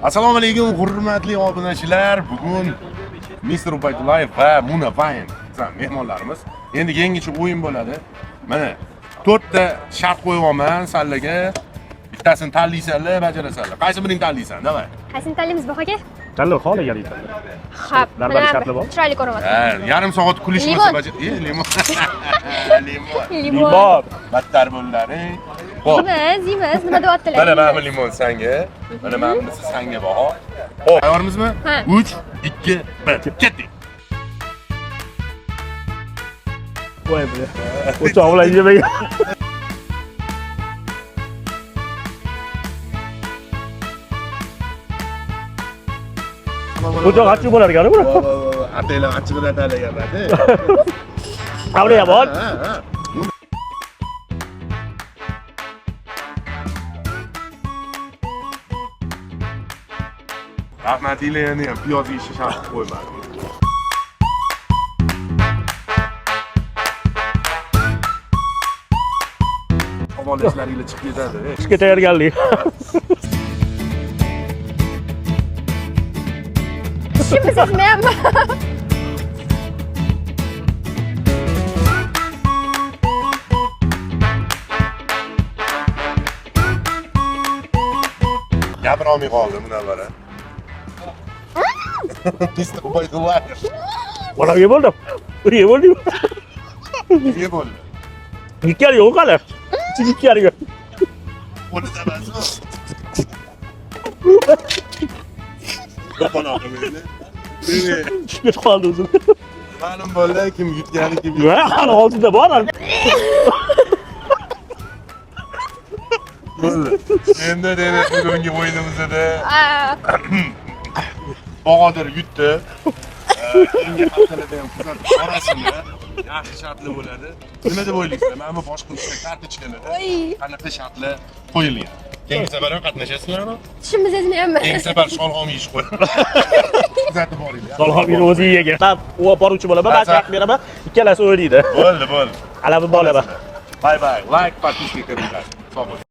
Assalomu alaykum hurmatli obunachilar. Bugun Mr. Ubaydullayev va Muna Vayn mehmonlarimiz. Endi yangicha o'yin bo'ladi. Mana 4 ta shart qo'yibman sizlarga. Bittasini tanlaysanlar, bajarasanlar. Qaysi birini tanlaysan? Davay. Qaysini tanlaymiz bu aka? Tanlov xohlagan ekan. Xo'p, Navbat shartli bor. chiroyli ko'ryapsiz. Yarim soat kulishmasa bajar. Limon. Limon. Battar bo'llaring. Yeymiz, nima deyaptilar? Mana mana limon sanga. Mana bunisi sanga baho. Xo'p, tayyormizmi? 3, 2, 1. Ketdik. Voy be. O'choq bilan yemagan. O'choq achchiq bo'lar ekan bu. Ataylar achchig'idan tanlaganlar-da. Avliya bor. Rahmatlilarni ham piyoz yeyishi shart qo'ymadim. Havolashlaringlar chiqib ketadi. Ishga tayyorgarlik. Ishimni sezmayapman. Gapira olmay qoldim Munavvara. Mr. Ubaydullayev. Bola ye bo'ldim. Ye bo'ldim. Nima bo'ldi? Ikkar yo'q hali. Ikkar yo'q. Qo'li sabasi. Qo'pon oldim. Tushib qoldi o'zim. Ma'lum bo'ldi kim yutgani kim. Va hali oldida bor. Bo'ldi. Endi bugungi o'yinimizda Bahodir yutdi. Keyingi haftalarda ham kuzatib borasizlar. Yaxshi shartlar bo'ladi. Nima deb o'ylaysizlar? Mana boshqa kartochkalarda qanaqa shartlar qo'yilgan? Keyingi safar ham qatnashasizlarmi? Ishimni sezmayapman. Keyingi safar sholg'om yeyish qo'y. Kuzatib boringlar. Solxonning o'zi yegan. Tab, u boruvchi bo'laman, men haq beraman. Ikkalasi o'ynaydi. Bo'ldi. Alabi bolaman. Bye bye. Like, подписка, комментарий. Sog' bo'ling.